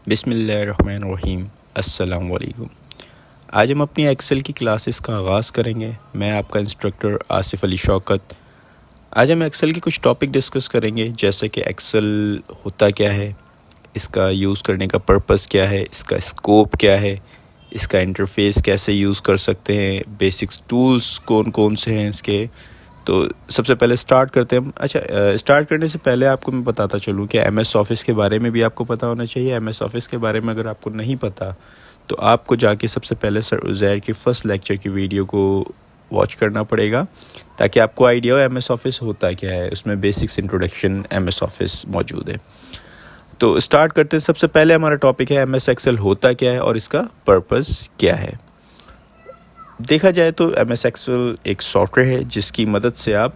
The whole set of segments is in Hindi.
बिस्मिल्लाहिर्रहमानिर्रहीम। अस्सलाम वालेकुम। आज हम अपनी एक्सेल की क्लासेस का आगाज़ करेंगे। मैं आपका इंस्ट्रक्टर आसिफ़ अली शौकत। आज हम एक्सेल के कुछ टॉपिक डिस्कस करेंगे, जैसे कि एक्सेल होता क्या है, इसका यूज़ करने का पर्पस क्या है, इसका स्कोप क्या है, इसका इंटरफेस कैसे यूज़ कर सकते हैं, बेसिक्स टूल्स कौन कौन से हैं इसके। तो सबसे पहले स्टार्ट करते हैं हम। स्टार्ट करने से पहले आपको मैं बताता चलूँ कि एमएस ऑफ़िस के बारे में भी आपको पता होना चाहिए। एमएस ऑफ़िस के बारे में अगर आपको नहीं पता तो आपको जाके सबसे पहले सर उज़ैर की फ़र्स्ट लेक्चर की वीडियो को वॉच करना पड़ेगा, ताकि आपको आइडिया हो एमएस ऑफ़िस होता क्या है। उसमें बेसिक्स इंट्रोडक्शन एमएस ऑफ़िस मौजूद है। तो स्टार्ट करते हैं। सबसे पहले हमारा टॉपिक है एमएस एक्सेल होता क्या है और इसका पर्पस क्या है। देखा जाए तो एमएस एक्सेल एक सॉफ्टवेयर है जिसकी मदद से आप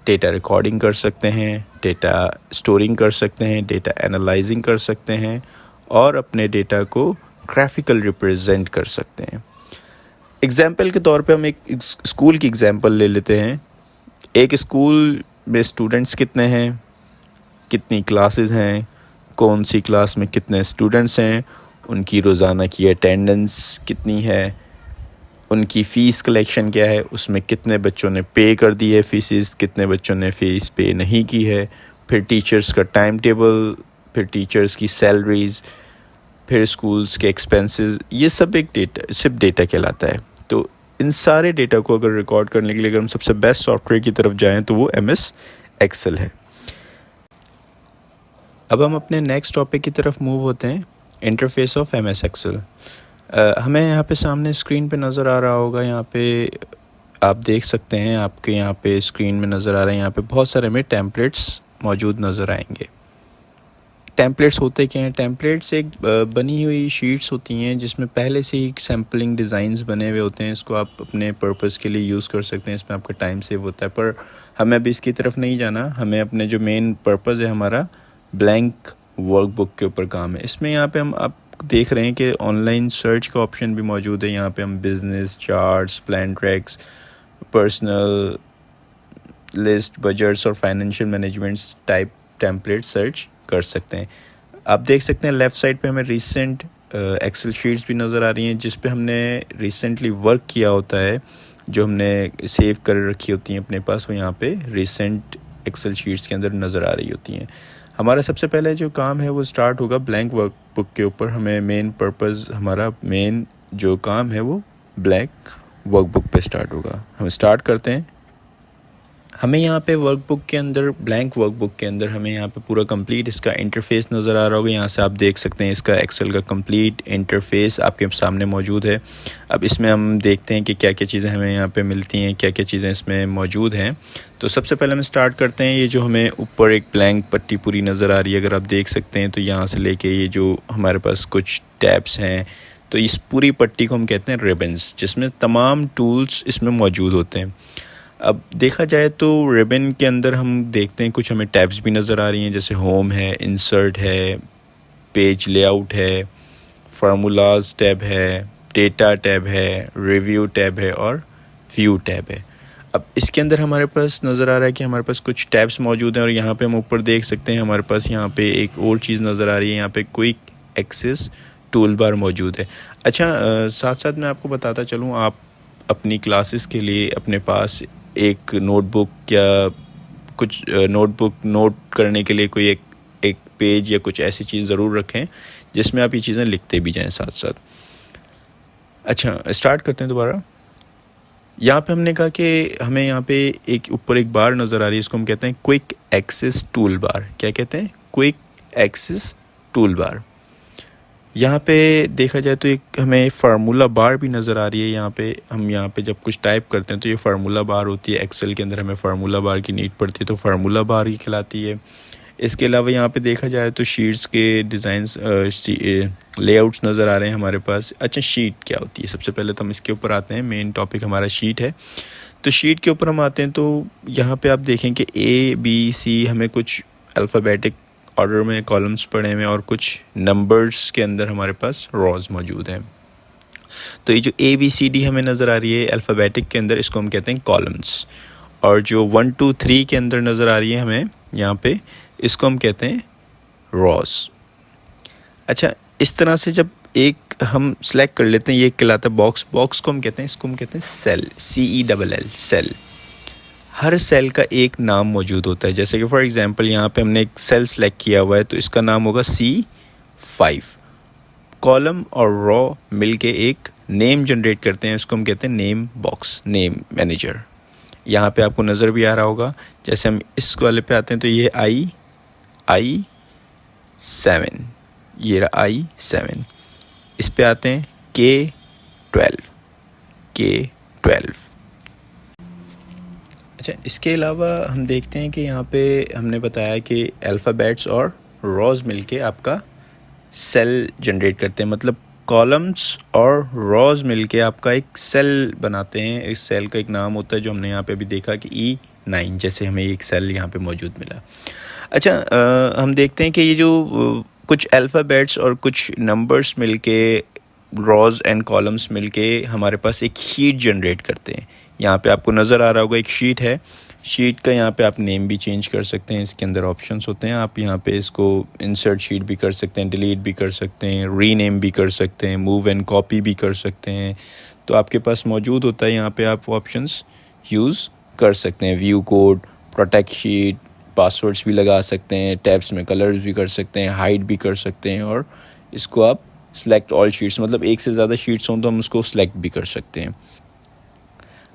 डेटा रिकॉर्डिंग कर सकते हैं, डेटा स्टोरिंग कर सकते हैं, डेटा एनालाइजिंग कर सकते हैं और अपने डेटा को ग्राफिकल रिप्रेजेंट कर सकते हैं। एग्जाम्पल के तौर पे हम एक स्कूल की एग्जाम्पल ले लेते हैं। एक स्कूल में स्टूडेंट्स कितने हैं, कितनी क्लासेस हैं, कौन सी क्लास में कितने स्टूडेंट्स हैं, उनकी रोज़ाना की अटेंडेंस कितनी है, उनकी फ़ीस कलेक्शन क्या है, उसमें कितने बच्चों ने पे कर दी है फ़ीसेस, कितने बच्चों ने फ़ीस पे नहीं की है, फिर टीचर्स का टाइम टेबल, फिर टीचर्स की सैलरीज़, फिर स्कूल्स के एक्सपेंसेस। ये सब एक डेटा, सिर्फ डेटा कहलाता है। तो इन सारे डेटा को अगर रिकॉर्ड करने के लिए अगर हम सबसे बेस्ट सॉफ्टवेयर की तरफ जाएँ तो वो एमएस एक्सेल है। अब हम अपने नेक्स्ट टॉपिक की तरफ मूव होते हैं, इंटरफेस ऑफ एमएस एक्सेल। हमें यहाँ पे सामने स्क्रीन पे नज़र आ रहा होगा, यहाँ पे आप देख सकते हैं, आपके यहाँ पे स्क्रीन में नज़र आ रहे हैं, यहाँ पे बहुत सारे हमें टेम्पलेट्स मौजूद नज़र आएंगे। टेम्पलेट्स होते क्या हैं? टेम्पलेट्स एक बनी हुई शीट्स होती हैं जिसमें पहले से ही सैम्पलिंग डिज़ाइंस बने हुए होते हैं। इसको आप अपने पर्पस के लिए यूज़ कर सकते हैं, इसमें आपका टाइम सेव होता है। पर हमें अभी इसकी तरफ नहीं जाना, हमें अपने जो मेन पर्पस है हमारा ब्लैंक वर्कबुक के ऊपर काम है। इसमें यहाँ पे हम आप देख रहे हैं कि ऑनलाइन सर्च का ऑप्शन भी मौजूद है। यहाँ पे हम business, charts, plan tracks, personal list, budgets और financial management type template search कर सकते हैं। आप देख सकते हैं लेफ़्ट साइड पे हमें रिसेंट एक्सेल शीट्स भी नज़र आ रही हैं, जिस पे हमने रिसेंटली वर्क किया होता है, जो हमने सेव कर रखी होती हैं अपने पास, वो यहाँ पे रिसेंट एक्सेल शीट्स के अंदर नज़र आ रही होती हैं। हमारा सबसे पहले जो काम है वो स्टार्ट होगा ब्लैंक वर्कबुक के ऊपर। हमें मेन पर्पस, हमारा मेन जो काम है वो ब्लैंक वर्कबुक पे स्टार्ट होगा। हम स्टार्ट करते हैं। हमें यहाँ पे वर्कबुक के अंदर, ब्लैंक वर्कबुक के अंदर हमें यहाँ पे पूरा कंप्लीट इसका इंटरफेस नज़र आ रहा होगा। यहाँ से आप देख सकते हैं इसका एक्सेल का कंप्लीट इंटरफेस आपके सामने मौजूद है। अब इसमें हम देखते हैं कि क्या क्या चीज़ें हमें यहाँ पे मिलती हैं, क्या क्या चीज़ें इसमें मौजूद हैं। तो सबसे पहले हम स्टार्ट करते हैं। ये जो हमें ऊपर एक ब्लैंक पट्टी पूरी नज़र आ रही है, अगर आप देख सकते हैं, तो यहाँ से लेके ये जो हमारे पास कुछ टैब्स हैं, तो इस पूरी पट्टी को हम कहते हैं रिबन्स, जिसमें तमाम टूल्स इसमें मौजूद होते हैं। अब देखा जाए तो रिबन के अंदर हम देखते हैं कुछ हमें टैब्स भी नज़र आ रही हैं, जैसे होम है, इंसर्ट है, पेज लेआउट है, फार्मूलाज टैब है, डेटा टैब है, रिव्यू टैब है और व्यू टैब है। अब इसके अंदर हमारे पास नज़र आ रहा है कि हमारे पास कुछ टैब्स मौजूद हैं, और यहाँ पे हम ऊपर देख सकते हैं हमारे पास यहाँ पे एक और चीज़ नज़र आ रही है, यहाँ पे क्विक एक्सेस टूल बार मौजूद है। अच्छा, साथ साथ मैं आपको बताता चलूँ, आप अपनी क्लासेस के लिए अपने पास एक नोटबुक या कुछ नोटबुक नोट करने के लिए कोई एक पेज या कुछ ऐसी चीज़ ज़रूर रखें जिसमें आप ये चीज़ें लिखते भी जाएं साथ साथ। अच्छा, स्टार्ट करते हैं दोबारा। यहाँ पे हमने कहा कि हमें यहाँ पे एक ऊपर एक बार नज़र आ रही है, इसको हम कहते हैं क्विक एक्सेस टूल बार। क्या कहते हैं? Quick access tool bar. यहाँ पे देखा जाए तो एक हमें फार्मूला बार भी नज़र आ रही है। यहाँ पे हम यहाँ पे जब कुछ टाइप करते हैं तो ये फार्मूला बार होती है। एक्सेल के अंदर हमें फार्मूला बार की नीड पड़ती है, तो फार्मूला बार ही कहलाती है। इसके अलावा यहाँ पे देखा जाए तो शीट्स के डिज़ाइंस, लेआउट्स नज़र आ रहे हैं हमारे पास। अच्छा, शीट क्या होती है? सबसे पहले तो हम इसके ऊपर आते हैं। मेन टॉपिक हमारा शीट है, तो शीट के ऊपर हम आते हैं। तो यहाँ पे आप देखें कि ABC हमें कुछ अल्फ़ाबेटिक ऑर्डर में कॉलम्स पड़े हुए हैं, और कुछ नंबर्स के अंदर हमारे पास रॉज मौजूद हैं। तो ये जो ABCD हमें नज़र आ रही है अल्फ़ाबेटिक के अंदर, इसको हम कहते हैं कॉलम्स। और जो 1 2 3 के अंदर नज़र आ रही है हमें यहाँ पे, इसको हम कहते हैं रॉज। अच्छा, इस तरह से जब एक हम सेलेक्ट कर लेते हैं, ये कहलाता है बॉक्स। बॉक्स को हम कहते हैं, इसको हम कहते हैं सेल, CELL, सेल। हर सेल का एक नाम मौजूद होता है। जैसे कि फॉर एग्जांपल यहाँ पे हमने एक सेल सेलेक्ट किया हुआ है, तो इसका नाम होगा C5। कॉलम और रॉ मिलके एक नेम जनरेट करते हैं, इसको हम कहते हैं नेम बॉक्स, नेम मैनेजर। यहाँ पे आपको नज़र भी आ रहा होगा। जैसे हम इस वाले पे आते हैं तो ये I7, ये रहा I7। इस पे आते हैं K12। अच्छा, इसके अलावा हम देखते हैं कि यहाँ पे हमने बताया कि अल्फ़ाबेट्स और रॉज मिलके आपका सेल जनरेट करते हैं, मतलब कॉलम्स और रॉज मिलके आपका एक सेल बनाते हैं। इस सेल का एक नाम होता है जो हमने यहाँ पे अभी देखा कि E9, जैसे हमें एक सेल यहाँ पे मौजूद मिला। अच्छा, हम देखते हैं कि ये जो कुछ अल्फ़ाबेट्स और कुछ नंबर्स मिलके, रॉज एंड कॉलम्स मिलके हमारे पास एक शीट जनरेट करते हैं। यहाँ पे आपको नज़र आ रहा होगा एक शीट है। शीट का यहाँ पे आप नेम भी चेंज कर सकते हैं, इसके अंदर ऑप्शंस होते हैं। आप यहाँ पे इसको इंसर्ट शीट भी कर सकते हैं, डिलीट भी कर सकते हैं, रीनेम भी कर सकते हैं, मूव एंड कॉपी भी कर सकते हैं। तो आपके पास मौजूद होता है, यहाँ पे आप वो ऑप्शंस यूज़ कर सकते हैं। View code, protect sheet, passwords भी लगा सकते हैं, टैब्स में कलर्स भी कर सकते हैं, हाइड भी कर सकते हैं, और इसको आप सेलेक्ट ऑल शीट्स, मतलब एक से ज़्यादा शीट्स हों तो हम उसको सेलेक्ट भी कर सकते हैं।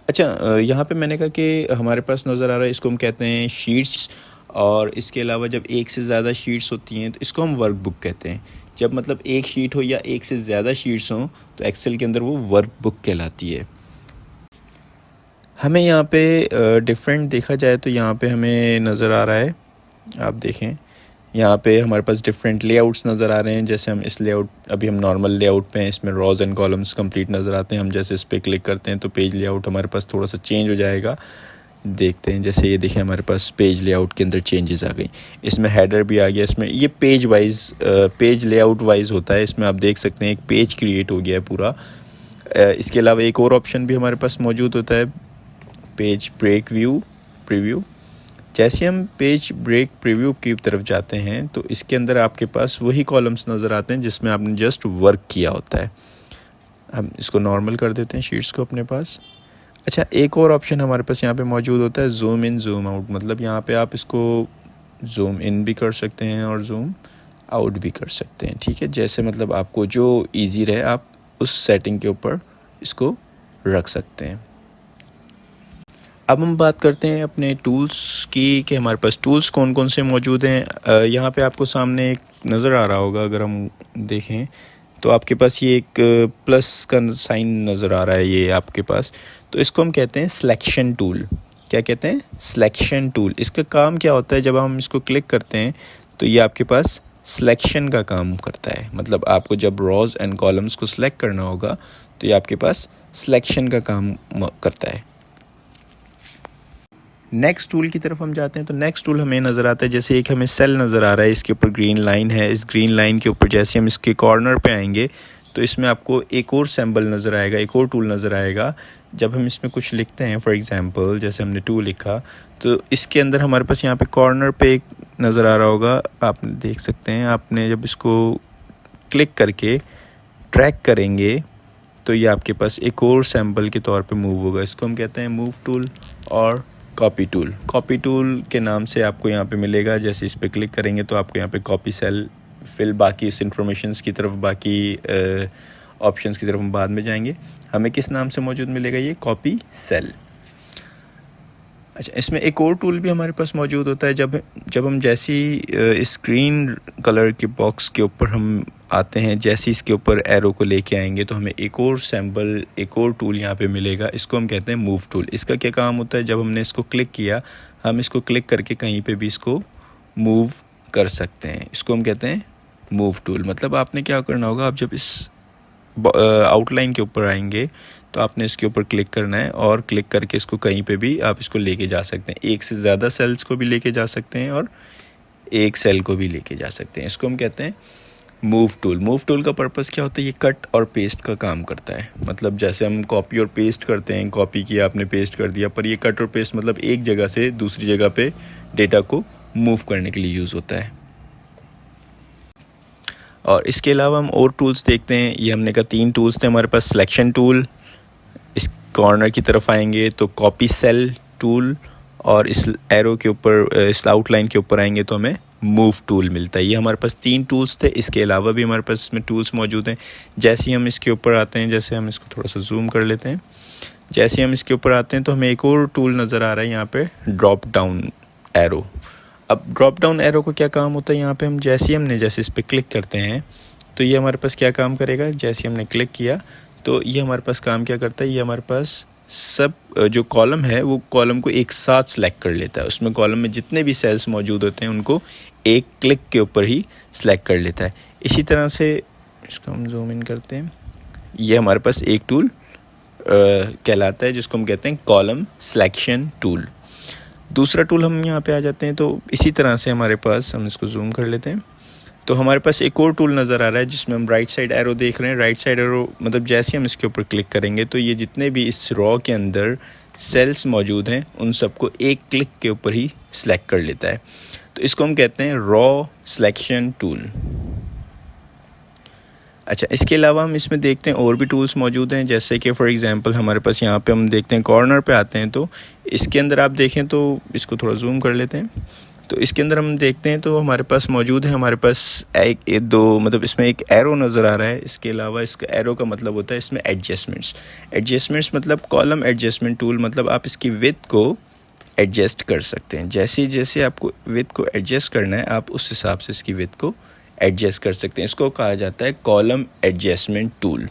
अच्छा, यहाँ पे मैंने कहा कि हमारे पास नज़र आ रहा है, इसको हम कहते हैं शीट्स। और इसके अलावा जब एक से ज़्यादा शीट्स होती हैं तो इसको हम वर्कबुक कहते हैं। जब मतलब एक शीट हो या एक से ज़्यादा शीट्स हों तो एक्सेल के अंदर वो वर्कबुक कहलाती है। हमें यहाँ पे डिफरेंट देखा जाए तो यहाँ पे हमें नज़र आ रहा है, आप देखें यहाँ पे हमारे पास डिफरेंट लेआउट्स नज़र आ रहे हैं। जैसे हम इस लेआउट, अभी हम नॉर्मल लेआउट पे हैं, इसमें रॉज एंड कॉलम्स कंप्लीट नज़र आते हैं। हम जैसे इस पर क्लिक करते हैं तो पेज लेआउट हमारे पास थोड़ा सा चेंज हो जाएगा। देखते हैं, जैसे ये देखें हमारे पास पेज लेआउट के अंदर चेंजेस आ गई। इसमें हेडर भी आ गया, इसमें ये page wise, page layout wise होता है। इसमें आप देख सकते हैं एक पेज क्रिएट हो गया है पूरा। इसके अलावा एक और ऑप्शन भी हमारे पास मौजूद होता है, पेज ब्रेक व्यू प्रीव्यू। जैसे हम पेज ब्रेक प्रीव्यू की तरफ जाते हैं तो इसके अंदर आपके पास वही कॉलम्स नज़र आते हैं जिसमें आपने जस्ट वर्क किया होता है। हम इसको नॉर्मल कर देते हैं शीट्स को अपने पास। अच्छा, एक और ऑप्शन हमारे पास यहाँ पे मौजूद होता है, जूम इन जूम आउट। मतलब यहाँ पे आप इसको जूम इन भी कर सकते हैं और जूम आउट भी कर सकते हैं। ठीक है, जैसे मतलब आपको जो ईजी रहे आप उस सेटिंग के ऊपर इसको रख सकते हैं। अब हम बात करते हैं अपने टूल्स की कि हमारे पास टूल्स कौन कौन से मौजूद हैं। यहाँ पे आपको सामने एक नज़र आ रहा होगा, अगर हम देखें तो आपके पास ये एक प्लस का साइन नज़र आ रहा है, ये आपके पास। तो इसको हम कहते हैं सिलेक्शन टूल। क्या कहते हैं? Selection tool. इसका काम क्या होता है, जब हम इसको क्लिक करते हैं तो ये आपके पास सिलेक्शन का काम करता है। मतलब आपको जब रॉज एंड कॉलम्स को सिलेक्ट करना होगा तो ये आपके पास सिलेक्शन का काम करता है। नेक्स्ट टूल की तरफ हम जाते हैं तो नेक्स्ट टूल हमें नज़र आता है, जैसे एक हमें सेल नज़र आ रहा है, इसके ऊपर ग्रीन लाइन है। इस ग्रीन लाइन के ऊपर जैसे हम इसके कॉर्नर पे आएंगे तो इसमें आपको एक और सिंबल नज़र आएगा, एक और टूल नज़र आएगा। जब हम इसमें कुछ लिखते हैं, फॉर एग्जांपल जैसे हमने 2 लिखा, तो इसके अंदर हमारे पास यहाँ पे कॉर्नर पे एक नज़र आ रहा होगा, आप देख सकते हैं। आपने जब इसको क्लिक करके ट्रैक करेंगे तो ये आपके पास एक और सिंबल के तौर पे मूव होगा। इसको हम कहते हैं मूव टूल और कॉपी टूल। कॉपी टूल के नाम से आपको यहाँ पे मिलेगा। जैसे इस पर क्लिक करेंगे तो आपको यहाँ पे कॉपी सेल फिल, बाकी इस इंफॉर्मेशंस की तरफ, बाकी ऑप्शंस की तरफ हम बाद में जाएंगे। हमें किस नाम से मौजूद मिलेगा? ये कॉपी सेल। अच्छा, इसमें एक और टूल भी हमारे पास मौजूद होता है। जब हम जैसी स्क्रीन कलर के बॉक्स के ऊपर हम आते हैं, जैसे इसके ऊपर एरो को लेके आएंगे तो हमें एक और सिंबल, एक और टूल यहाँ पे मिलेगा। इसको हम कहते हैं मूव टूल। इसका क्या काम होता है, जब हमने इसको क्लिक किया, हम इसको क्लिक करके कहीं पे भी इसको मूव कर सकते हैं। इसको हम कहते हैं मूव टूल। मतलब आपने क्या करना होगा, आप जब इस आउटलाइन के ऊपर आएंगे तो आपने इसके ऊपर क्लिक करना है और क्लिक करके इसको कहीं पे भी आप इसको लेके जा सकते हैं। एक से ज़्यादा सेल्स को भी लेके जा सकते हैं और एक सेल को भी लेके जा सकते हैं। इसको हम कहते हैं मूव टूल। मूव टूल का पर्पस क्या होता है? ये कट और पेस्ट का काम करता है। मतलब जैसे हम कॉपी और पेस्ट करते हैं, कॉपी किया आपने, पेस्ट कर दिया, पर ये कट और पेस्ट मतलब एक जगह से दूसरी जगह पे डेटा को मूव करने के लिए यूज़ होता है। और इसके अलावा हम और टूल्स देखते हैं। ये हमने कहा 3 टूल्स थे हमारे पास। सिलेक्शन टूल, इस कॉर्नर की तरफ आएंगे तो कॉपी सेल टूल, और इस एरो के ऊपर, इस आउटलाइन के ऊपर आएंगे तो हमें मूव टूल मिलता है। ये हमारे पास 3 टूल्स थे। इसके अलावा भी हमारे पास इसमें टूल्स मौजूद हैं। जैसे ही हम इसके ऊपर आते हैं, जैसे हम इसको थोड़ा सा जूम कर लेते हैं, जैसे ही हम इसके ऊपर आते हैं तो हमें एक और टूल नज़र आ रहा है यहाँ पे, ड्रॉप डाउन एरो। अब ड्रॉप डाउन एरो का क्या काम होता है, यहाँ पे हम जैसे इस पर क्लिक करते हैं तो ये हमारे पास क्या काम करेगा। जैसे हमने क्लिक किया तो ये हमारे पास काम क्या करता है, ये हमारे पास सब जो कॉलम है वो कॉलम को एक साथ सेलेक्ट कर लेता है। उसमें कॉलम में जितने भी सेल्स मौजूद होते हैं उनको एक क्लिक के ऊपर ही सेलेक्ट कर लेता है। इसी तरह से इसको हम जूम इन करते हैं, ये हमारे पास एक टूल कहलाता है जिसको हम कहते हैं कॉलम सिलेक्शन टूल। दूसरा टूल हम यहाँ पे आ जाते हैं तो इसी तरह से हमारे पास, हम इसको जूम कर लेते हैं, तो हमारे पास एक और टूल नज़र आ रहा है जिसमें हम राइट साइड एरो देख रहे हैं। राइट साइड एरो मतलब जैसे हम इसके ऊपर क्लिक करेंगे तो ये जितने भी इस रॉ के अंदर सेल्स मौजूद हैं उन सबको एक क्लिक के ऊपर ही सिलेक्ट कर लेता है। तो इसको हम कहते हैं रॉ सिलेक्शन टूल। अच्छा, इसके अलावा हम इसमें देखते हैं और भी टूल्स मौजूद हैं, जैसे कि फॉर एग्जांपल हमारे पास यहाँ पे हम देखते हैं कॉर्नर पे आते हैं तो इसके अंदर आप देखें तो इसको थोड़ा जूम कर लेते हैं, तो इसके अंदर हम देखते हैं तो हमारे पास मौजूद है, हमारे पास एक दो मतलब इसमें एक एरो नज़र आ रहा है। इसके अलावा इसका एरो का मतलब होता है इसमें एडजस्टमेंट्स मतलब कॉलम एडजस्टमेंट टूल, मतलब आप इसकी विड्थ को एडजस्ट कर सकते हैं। जैसे आपको विड्थ को एडजस्ट करना है आप उस हिसाब से इसकी विड्थ को एडजस्ट कर सकते हैं। इसको कहा जाता है column adjustment tool.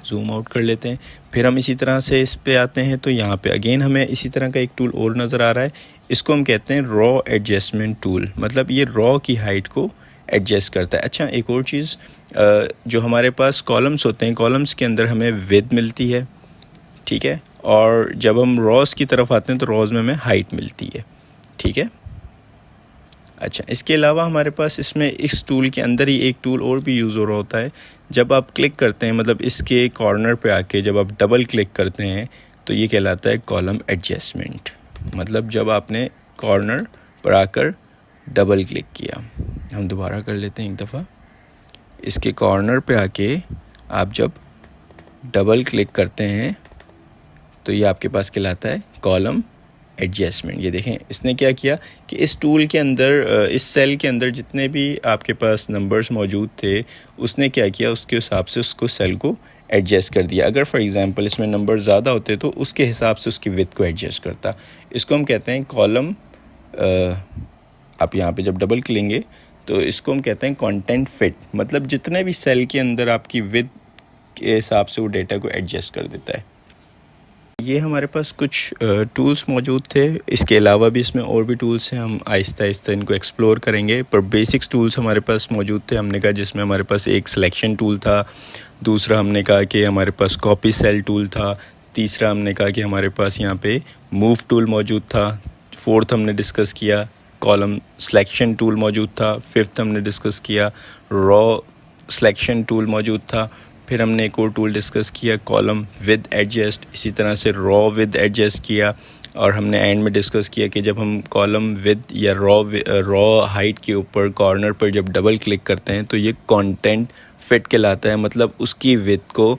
Zoom out कर लेते हैं, फिर हम इसी तरह से इस पे आते हैं तो यहाँ पे अगेन हमें इसी तरह का एक टूल और नज़र आ रहा है। इसको हम कहते हैं रॉ एडजस्टमेंट टूल, मतलब ये रॉ की हाइट को एडजस्ट करता है। अच्छा, एक और चीज़, जो हमारे पास कॉलम्स होते हैं, कॉलम्स के अंदर हमें विड्थ मिलती है, ठीक है, और जब हम रॉज की तरफ आते हैं तो रॉज में हमें हाइट मिलती है, ठीक है। अच्छा, इसके अलावा हमारे पास इसमें इस टूल के अंदर ही एक टूल और भी यूज़ हो रहा होता है। जब आप क्लिक करते हैं, मतलब इसके कॉर्नर पे आके जब आप डबल क्लिक करते हैं तो ये कहलाता है कॉलम एडजस्टमेंट, मतलब जब आपने कॉर्नर पर आकर डबल क्लिक किया। हम दोबारा कर लेते हैं एक दफ़ा। इसके कॉर्नर पे आके आप जब डबल क्लिक करते हैं तो ये आपके पास कहलाता है कॉलम एडजस्टमेंट। ये देखें इसने क्या किया कि इस टूल के अंदर, इस सेल के अंदर जितने भी आपके पास नंबर्स मौजूद थे उसने क्या किया, उसके हिसाब से उसको सेल को एडजस्ट कर दिया। अगर फॉर एग्जांपल इसमें नंबर ज़्यादा होते तो उसके हिसाब से उसकी विड्थ को एडजस्ट करता। इसको हम कहते हैं कॉलम, आप यहाँ पे जब डबल क्लिकेंगे तो इसको हम कहते हैं कंटेंट फिट, मतलब जितने भी सेल के अंदर आपकी विड्थ के हिसाब से वो डेटा को एडजस्ट कर देता है। ये हमारे पास कुछ टूल्स मौजूद थे। इसके अलावा भी इसमें और भी टूल्स हैं, हम आहिस्ता आहिस्ता इनको एक्सप्लोर करेंगे, पर बेसिक्स टूल्स हमारे पास मौजूद थे। हमने कहा जिसमें हमारे पास एक सिलेक्शन टूल था, दूसरा हमने कहा कि हमारे पास कॉपी सेल टूल था, तीसरा हमने कहा कि हमारे पास यहाँ पे मूव टूल मौजूद था, फोर्थ हमने डिस्कस किया कॉलम सिलेक्शन टूल मौजूद था, फिफ्थ हमने डिस्कस किया रॉ सिलेक्शन टूल मौजूद था, फिर हमने एक और टूल डिस्कस किया कॉलम विद एडजस्ट, इसी तरह से रॉ विद एडजस्ट किया, और हमने एंड में डिस्कस किया कि जब हम कॉलम विद या रॉ हाइट के ऊपर कॉर्नर पर जब डबल क्लिक करते हैं तो ये कंटेंट फिट कहलाता है, मतलब उसकी विड्थ को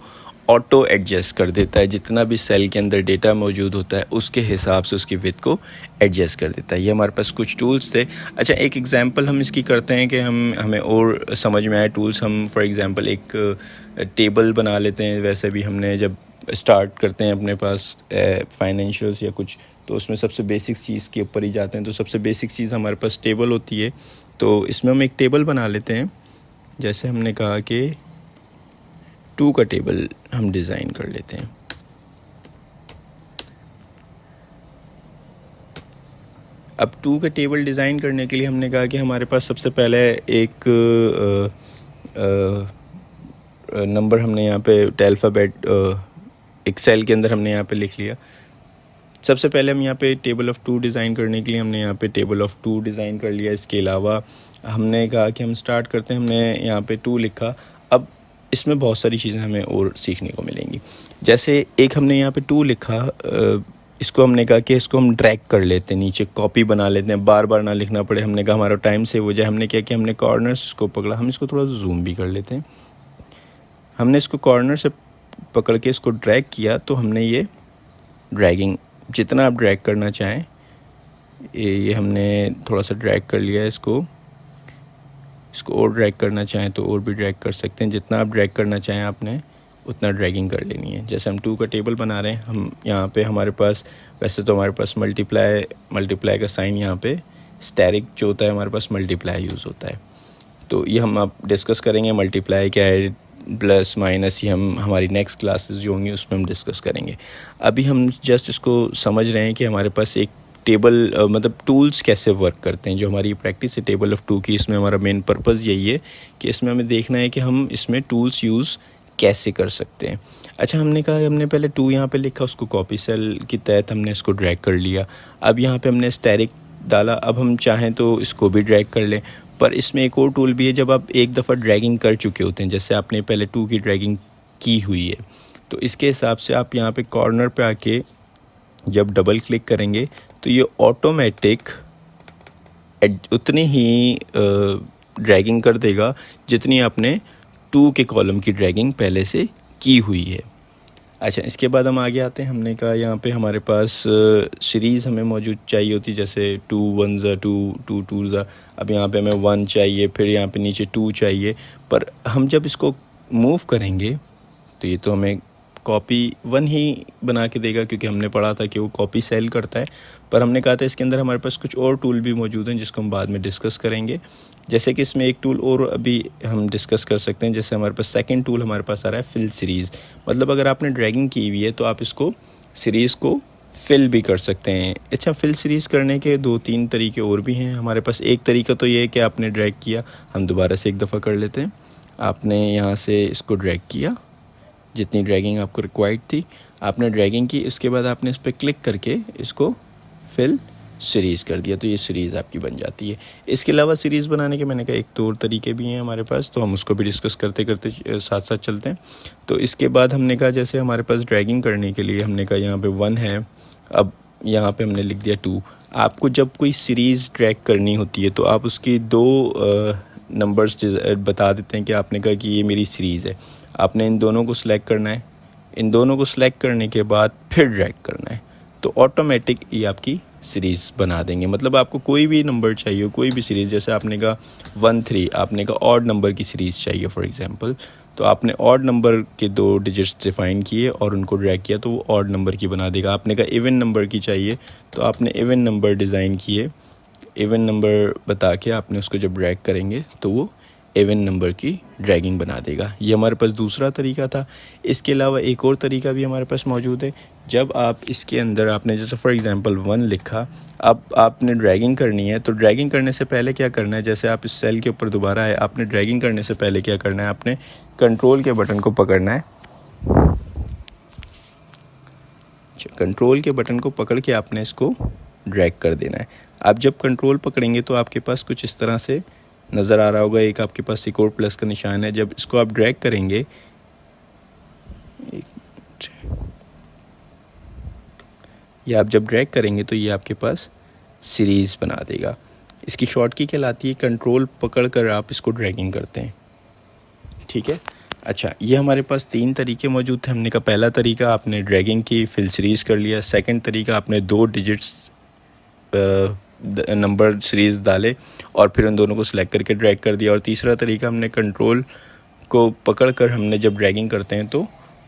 ऑटो एडजस्ट कर देता है। जितना भी सेल के अंदर डेटा मौजूद होता है उसके हिसाब से उसकी विड्थ को एडजस्ट कर देता है। ये हमारे पास कुछ टूल्स थे। अच्छा, एक एग्जांपल हम इसकी करते हैं कि हमें और समझ में आए टूल्स। हम फॉर एग्जांपल एक टेबल बना लेते हैं। वैसे भी हमने जब स्टार्ट करते हैं अपने पास फाइनेंशियल्स या कुछ, तो उसमें सबसे बेसिक चीज़ के ऊपर ही जाते हैं। तो सबसे बेसिक चीज़ हमारे पास टेबल होती है, तो इसमें हम एक टेबल बना लेते हैं। जैसे हमने कहा कि 2 का टेबल हम डिज़ाइन कर लेते हैं। अब 2 का टेबल डिज़ाइन करने के लिए हमने कहा कि हमारे पास सबसे पहले एक नंबर हमने यहाँ पे अल्फ़ाबेट एक सेल के अंदर हमने यहाँ पे लिख लिया। सबसे पहले हम यहाँ पे टेबल ऑफ़ 2 डिज़ाइन करने के लिए हमने यहाँ पे टेबल ऑफ़ 2 डिज़ाइन कर लिया। इसके अलावा हमने कहा कि हम स्टार्ट करते हैं, हमने यहाँ पे 2 लिखा। अब इसमें बहुत सारी चीज़ें हमें और सीखने को मिलेंगी। जैसे एक हमने यहाँ पे 2 लिखा, इसको हमने कहा कि इसको हम ड्रैग कर लेते हैं, नीचे कॉपी बना लेते हैं, बार बार ना लिखना पड़े। हमने कहा हमारा टाइम सेव हो जाए। हमने क्या किया, हमने कॉर्नर्स इसको पकड़ा। हम इसको थोड़ा जूम भी कर लेते हैं। हमने इसको कॉर्नर से पकड़ के इसको ड्रैग किया, तो हमने ये ड्रैगिंग, जितना आप ड्रैग करना चाहें, ये हमने थोड़ा सा ड्रैग कर लिया है। इसको और ड्रैग करना चाहें तो और भी ड्रैग कर सकते हैं। जितना आप ड्रैग करना चाहें आपने उतना ड्रैगिंग कर लेनी है। जैसे हम 2 का टेबल बना रहे हैं, हम यहाँ पे हमारे पास, वैसे तो हमारे पास मल्टीप्लाई का साइन यहाँ पे स्टेरिक जो होता है हमारे पास मल्टीप्लाई यूज़ होता है। तो ये हम आप डिस्कस करेंगे मल्टीप्लाई क्या है, प्लस माइनस, ये हम हमारी नेक्स्ट क्लासेस जो होंगी उसमें हम डिस्कस करेंगे। अभी हम जस्ट इसको समझ रहे हैं कि हमारे पास एक टेबल मतलब टूल्स कैसे वर्क करते हैं। जो हमारी प्रैक्टिस है टेबल ऑफ 2 की, इसमें हमारा मेन पर्पज़ यही है कि इसमें हमें देखना है कि हम इसमें टूल्स यूज़ कैसे कर सकते हैं। अच्छा, हमने कहा हमने पहले 2 यहाँ पे लिखा, उसको कॉपी सेल के तहत हमने इसको ड्रैग कर लिया। अब यहाँ पे हमने स्टेरिक डाला। अब हम चाहें तो इसको भी ड्रैग कर लें, पर इसमें एक और टूल भी है। जब आप एक दफ़ा ड्रैगिंग कर चुके होते हैं, जैसे आपने पहले 2 की ड्रैगिंग की हुई है, तो इसके हिसाब से आप यहाँ पे कॉर्नर पे आके जब डबल क्लिक करेंगे तो ये ऑटोमेटिक उतनी ही ड्रैगिंग कर देगा जितनी आपने 2 के कॉलम की ड्रैगिंग पहले से की हुई है। अच्छा, इसके बाद हम आगे आते हैं। हमने कहा यहाँ पे हमारे पास सीरीज़ हमें मौजूद चाहिए होती, जैसे 2 1 2 2 2। अब यहाँ पे हमें 1 चाहिए, फिर यहाँ पे नीचे 2 चाहिए। पर हम जब इसको मूव करेंगे तो ये तो हमें कॉपी 1 ही बना के देगा, क्योंकि हमने पढ़ा था कि वो कॉपी सेल करता है। पर हमने कहा था इसके अंदर हमारे पास कुछ और टूल भी मौजूद हैं जिसको हम बाद में डिस्कस करेंगे। जैसे कि इसमें एक टूल और अभी हम डिस्कस कर सकते हैं। जैसे हमारे पास सेकंड टूल हमारे पास आ रहा है फिल सीरीज़। मतलब अगर आपने ड्रैगिंग की हुई है तो आप इसको सीरीज़ को फिल भी कर सकते हैं। अच्छा, फिल सीरीज़ करने के 2-3 तरीके और भी हैं हमारे पास। एक तरीका तो ये है कि आपने ड्रैग किया, हम दोबारा से एक दफ़ा कर लेते हैं। आपने यहाँ से इसको ड्रैग किया, जितनी ड्रैगिंग आपको रिक्वायर्ड थी आपने ड्रैगिंग की। इसके बाद आपने इस पर क्लिक करके इसको फिल सीरीज़ कर दिया, तो ये सीरीज़ आपकी बन जाती है। इसके अलावा सीरीज़ बनाने के मैंने कहा एक तो और तरीके भी हैं हमारे पास, तो हम उसको भी डिस्कस करते करते साथ साथ चलते हैं। तो इसके बाद हमने कहा जैसे हमारे पास ड्रैगिंग करने के लिए हमने कहा यहाँ पे 1 है, अब यहाँ पे हमने लिख दिया 2। आपको जब कोई सीरीज़ ड्रैग करनी होती है तो आप उसकी 2 नंबर्स बता देते हैं कि आपने कहा कि ये मेरी सीरीज़ है। आपने इन दोनों को सिलेक्ट करना है, इन दोनों को सिलेक्ट करने के बाद फिर ड्रैग करना है, तो ऑटोमेटिक ये आपकी सीरीज़ बना देंगे। मतलब आपको कोई भी नंबर चाहिए, कोई भी सीरीज़, जैसे आपने कहा 1 3, आपने कहा ऑड नंबर की सीरीज़ चाहिए फॉर एग्जांपल, तो आपने ऑड नंबर के 2 डिजिट्स डिफाइन किए और उनको ड्रैग किया तो वो ऑड नंबर की बना देगा। आपने कहा इवन नंबर की चाहिए तो आपने इवन नंबर डिज़ाइन किए, इवन नंबर बता के आपने उसको जब ड्रैग करेंगे तो वो इवन नंबर की ड्रैगिंग बना देगा। ये हमारे पास दूसरा तरीका था। इसके अलावा एक और तरीका भी हमारे पास मौजूद है। जब आप इसके अंदर आपने जैसे फॉर एग्जांपल 1 लिखा, अब आपने ड्रैगिंग करनी है, तो ड्रैगिंग करने से पहले क्या करना है, जैसे आप इस सेल के ऊपर दोबारा आए, आपने ड्रैगिंग करने से पहले क्या करना है, आपने कंट्रोल के बटन को पकड़ना है। कंट्रोल के बटन को पकड़ के आपने इसको ड्रैग कर देना है। आप जब कंट्रोल पकड़ेंगे तो आपके पास कुछ इस तरह से नज़र आ रहा होगा, एक आपके पास एक और प्लस का निशान है। जब इसको आप ड्रैग करेंगे, या आप जब ड्रैग करेंगे तो ये आपके पास सीरीज़ बना देगा। इसकी शॉर्ट की कहलाती है, कंट्रोल पकड़ कर आप इसको ड्रैगिंग करते हैं, ठीक है। अच्छा, ये हमारे पास 3 तरीके मौजूद थे। हमने कहा पहला तरीका आपने ड्रैगिंग की, फिल सीरीज़ कर लिया। सेकंड तरीका आपने 2 डिजिट्स नंबर सीरीज़ डाले और फिर उन दोनों को सिलेक्ट करके ड्रैग कर दिया। और तीसरा तरीका हमने कंट्रोल को पकड़ कर हमने जब ड्रैगिंग करते हैं तो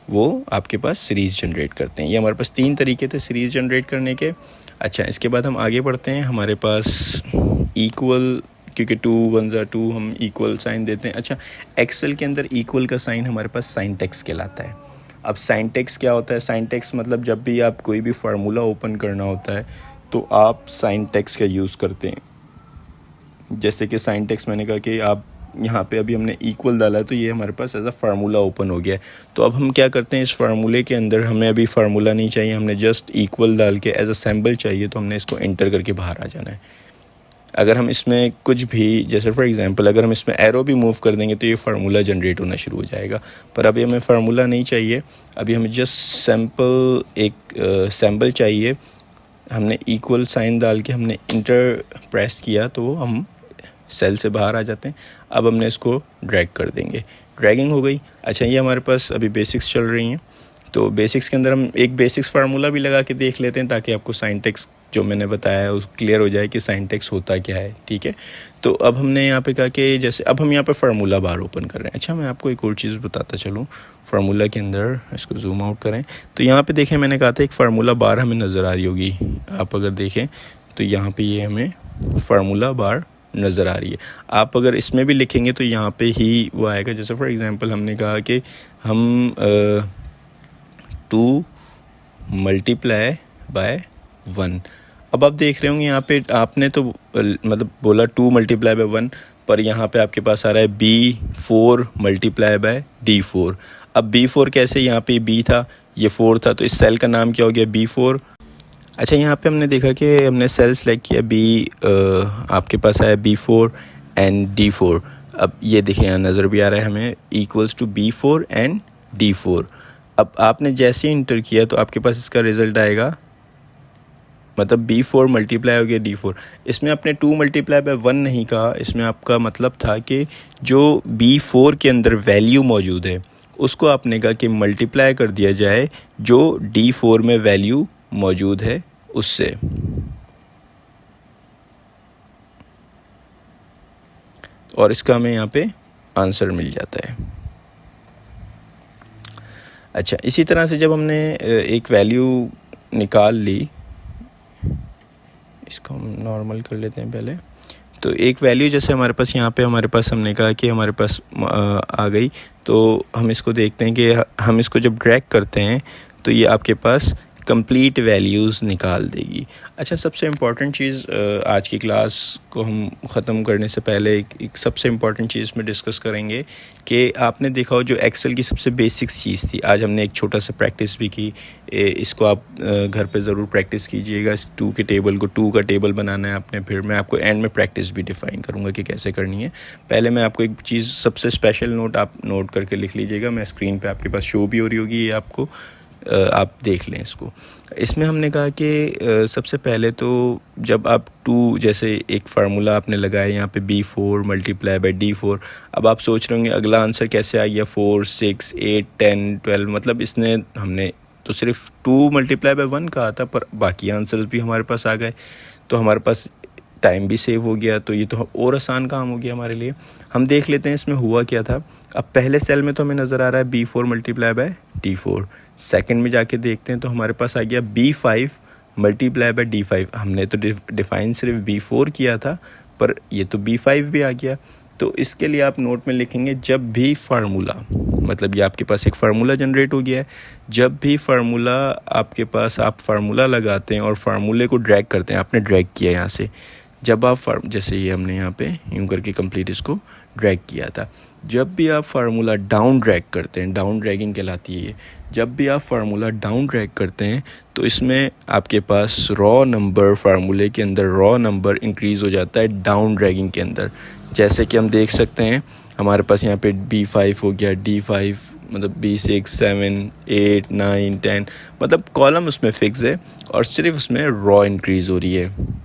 वो आपके पास सीरीज़ जनरेट करते हैं। ये हमारे पास 3 तरीके थे सीरीज़ जनरेट करने के। अच्छा, इसके बाद हम आगे बढ़ते हैं। हमारे पास इक्वल, क्योंकि 2 1 2 हम इक्वल साइन देते हैं। अच्छा, एक्सेल के अंदर इक्वल का साइन हमारे पास साइन टेक्स कहलाता है। अब साइन टेक्स क्या होता है? साइन टेक्स मतलब जब भी आप कोई भी फार्मूला ओपन करना होता है तो आप साइन टेक्स का यूज़ करते हैं। जैसे कि साइन टेक्स मैंने कहा कि आप यहाँ पे अभी हमने इक्वल डाला है तो ये हमारे पास एज अ फार्मूला ओपन हो गया है। तो अब हम क्या करते हैं, इस फार्मूले के अंदर हमें अभी फार्मूला नहीं चाहिए, हमने जस्ट इक्वल डाल के एज अ सिंबल चाहिए, तो हमने इसको एंटर करके बाहर आ जाना है। अगर हम इसमें कुछ भी, जैसे फॉर एग्जांपल अगर हम इसमें एरो भी मूव कर देंगे तो ये फार्मूला जनरेट होना शुरू हो जाएगा। पर अभी हमें फार्मूला नहीं चाहिए, अभी हमें जस्ट सैम्पल एक सैम्पल चाहिए। हमने इक्वल साइन डाल के हमने इंटर प्रेस किया तो हम सेल से बाहर आ जाते हैं। अब हमने इसको ड्रैग कर देंगे, ड्रैगिंग हो गई। अच्छा, ये हमारे पास अभी बेसिक्स चल रही हैं, तो बेसिक्स के अंदर हम एक बेसिक्स फार्मूला भी लगा के देख लेते हैं ताकि आपको साइंटेक्स जो मैंने बताया है उस क्लियर हो जाए कि साइंटेक्स होता क्या है। ठीक है, तो अब हमने यहाँ पे कहा कि जैसे अब हम यहाँ पे फार्मूला बार ओपन कर रहे हैं। अच्छा, मैं आपको एक और चीज़ बताता चलूँ। फार्मूला के अंदर इसको जूम आउट करें तो यहाँ पे देखें, मैंने कहा था एक फार्मूला बार हमें नज़र आ रही होगी। आप अगर देखें तो यहाँ पे ये हमें फार्मूला बार नज़र आ रही है। आप अगर इसमें भी लिखेंगे तो यहाँ पे ही वो आएगा। जैसे फॉर एग्ज़ाम्पल हमने कहा कि हम 2 मल्टीप्लाई बाय 1। अब आप देख रहे होंगे यहाँ पे आपने तो मतलब बोला 2 मल्टीप्लाई बाय 1, पर यहाँ पे आपके पास आ रहा है B4 मल्टीप्लाई बाय D4। अब B4 कैसे, यहाँ पे B था, ये 4 था, तो इस सेल का नाम क्या हो गया, B4। अच्छा, यहाँ पे हमने देखा कि हमने सेल सेलेक्ट किया आपके पास आया B4 एंड D4। अब ये देखें यहाँ नज़र भी आ रहा है हमें equals to B4 and D4। अब आपने जैसे ही इंटर किया तो आपके पास इसका रिज़ल्ट आएगा, मतलब B4 मल्टीप्लाई हो गया D4। इसमें आपने 2 मल्टीप्लाई बाय 1 नहीं कहा, इसमें आपका मतलब था कि जो B4 के अंदर वैल्यू मौजूद है उसको आपने कहा कि मल्टीप्लाई कर दिया जाए जो D4 में वैल्यू मौजूद है उससे। और इसका हमें यहाँ पे आंसर मिल जाता है। अच्छा, इसी तरह से जब हमने एक वैल्यू निकाल ली, इसको हम नॉर्मल कर लेते हैं पहले। तो एक वैल्यू जैसे हमारे पास यहाँ पे हमारे पास हमने कहा कि हमारे पास आ गई, तो हम इसको देखते हैं कि हम इसको जब ड्रैग करते हैं तो ये आपके पास कंप्लीट वैल्यूज़ निकाल देगी। अच्छा, सबसे इम्पॉर्टेंट चीज़ आज की क्लास को हम ख़त्म करने से पहले एक सबसे इम्पॉर्टेंट चीज़ में डिस्कस करेंगे कि आपने देखा हो जो एक्सेल की सबसे बेसिक्स चीज़ थी, आज हमने एक छोटा सा प्रैक्टिस भी की। इसको आप घर पे ज़रूर प्रैक्टिस कीजिएगा। इस 2 के टेबल को 2 का टेबल बनाना है आपने, फिर मैं आपको एंड में प्रैक्टिस भी डिफ़ाइन करूँगा कि कैसे करनी है। पहले मैं आपको एक चीज़ सबसे स्पेशल नोट आप नोट करके लिख लीजिएगा। मैं स्क्रीन पे आपके पास शो भी हो रही होगी, ये आपको आप देख लें इसको। इसमें हमने कहा कि सबसे पहले तो जब आप 2 जैसे एक फार्मूला आपने लगाया यहाँ पे B4 मल्टीप्लाई बाय D4। अब आप सोच रहे होंगे अगला आंसर कैसे आ गया 4, 6, 8, 10, 12। मतलब इसने हमने तो सिर्फ 2 मल्टीप्लाई बाय 1 कहा था, पर बाकी आंसर्स भी हमारे पास आ गए, तो हमारे पास टाइम भी सेव हो गया। तो ये तो और आसान काम हो गया हमारे लिए। हम देख लेते हैं इसमें हुआ क्या था। अब पहले सेल में तो हमें नज़र आ रहा है B4 multiply by D4। Second में जाके देखते हैं तो हमारे पास आ गया B5 मल्टीप्लाई बाय D5। हमने तो डिफ़ाइन सिर्फ B4 किया था, पर ये तो B5 भी आ गया। तो इसके लिए आप नोट में लिखेंगे जब भी फार्मूला, मतलब ये आपके पास एक फार्मूला जनरेट हो गया है, जब भी फार्मूला आपके पास आप फार्मूला लगाते हैं और फार्मूले को ड्रैग करते हैं, आपने ड्रैग किया यहाँ से, जब आप जैसे ये हमने यहाँ पे यूँ करके कंप्लीट इसको ड्रैग किया था, जब भी आप फार्मूला डाउन ड्रैग करते हैं, डाउन ड्रैगिंग कहलाती है ये, जब भी आप फार्मूला डाउन ड्रैग करते हैं तो इसमें आपके पास रॉ नंबर, फार्मूले के अंदर रॉ नंबर इंक्रीज़ हो जाता है डाउन ड्रैगिंग के अंदर। जैसे कि हम देख सकते हैं हमारे पास यहाँ पे B5 हो गया, D5 मतलब B6, 7, 8, 9, 10, मतलब कॉलम उसमें फिक्स है और सिर्फ उसमें रॉ इंक्रीज़ हो रही है,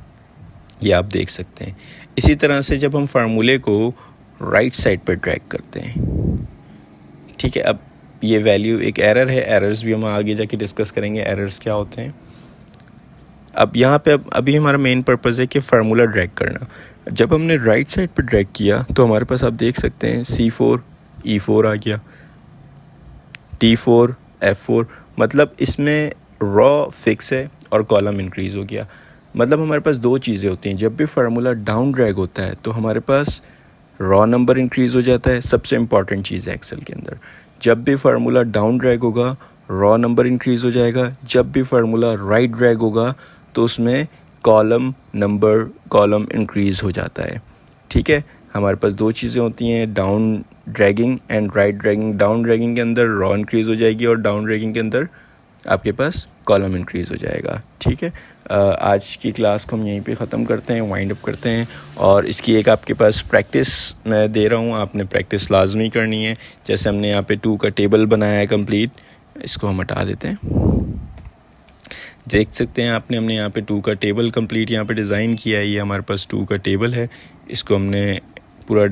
ये आप देख सकते हैं। इसी तरह से जब हम फार्मूले को राइट साइड पर ड्रैग करते हैं, ठीक है, अब ये वैल्यू एक एरर है, एरर्स भी हम आगे जाके डिस्कस करेंगे एरर्स क्या होते हैं। अब यहाँ पे अभी हमारा मेन पर्पज़ है कि फार्मूला ड्रैग करना। जब हमने राइट साइड पर ड्रैग किया तो हमारे पास आप देख सकते हैं C4 E4 आ गया, T4 F4, मतलब इसमें रॉ फिक्स है और कॉलम इंक्रीज़ हो गया। मतलब हमारे पास 2 चीज़ें होती हैं, जब भी फार्मूला डाउन ड्रैग होता है तो हमारे पास रॉ नंबर इंक्रीज़ हो जाता है, सबसे इम्पॉर्टेंट चीज़ है एक्सेल के अंदर। जब भी फार्मूला डाउन ड्रैग होगा रॉ नंबर इंक्रीज़ हो जाएगा, जब भी फार्मूला राइट ड्रैग होगा तो उसमें कॉलम नंबर, कॉलम इंक्रीज़ हो जाता है। ठीक है, हमारे पास 2 चीज़ें होती हैं, down dragging and right dragging. Down dragging के अंदर रॉ इंक्रीज़ हो जाएगी और डाउन ड्रैगिंग के अंदर आपके पास कॉलम इंक्रीज़ हो जाएगा। ठीक है, आज की क्लास को हम यहीं पे ख़त्म करते हैं, वाइंड अप करते हैं। और इसकी एक आपके पास प्रैक्टिस मैं दे रहा हूँ, आपने प्रैक्टिस लाजमी करनी है। जैसे हमने यहाँ पे 2 का टेबल बनाया है कंप्लीट, इसको हम हटा देते हैं। देख सकते हैं हमने यहाँ पे 2 का टेबल कंप्लीट यहाँ पे डिज़ाइन किया है। ये हमारे पास 2 का टेबल है, इसको हमने पूरा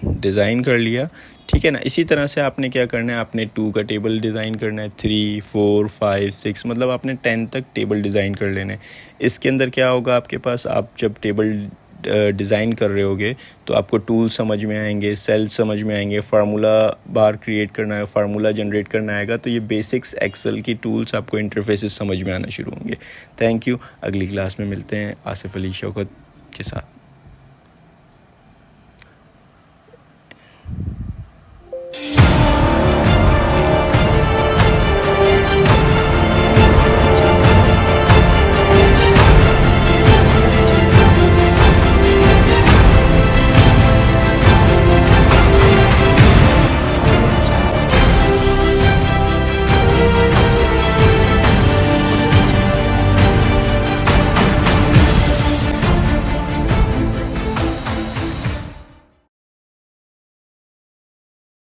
डिज़ाइन कर लिया। ठीक है ना, इसी तरह से आपने क्या करना है, आपने 2 का टेबल डिज़ाइन करना है, 3, 4, 5, 6 मतलब आपने 10 तक टेबल डिज़ाइन कर लेने। इसके अंदर क्या होगा आपके पास, आप जब टेबल डिज़ाइन कर रहे होगे तो आपको टूल समझ में आएंगे, सेल समझ में आएंगे, फार्मूला बार क्रिएट करना है, फार्मूला जनरेट करना आएगा। तो ये बेसिक्स एक्सेल की टूल्स आपको इंटरफेसेस समझ में आना शुरू होंगे। Thank you. अगली क्लास में मिलते हैं आसिफ अली शौकत के साथ।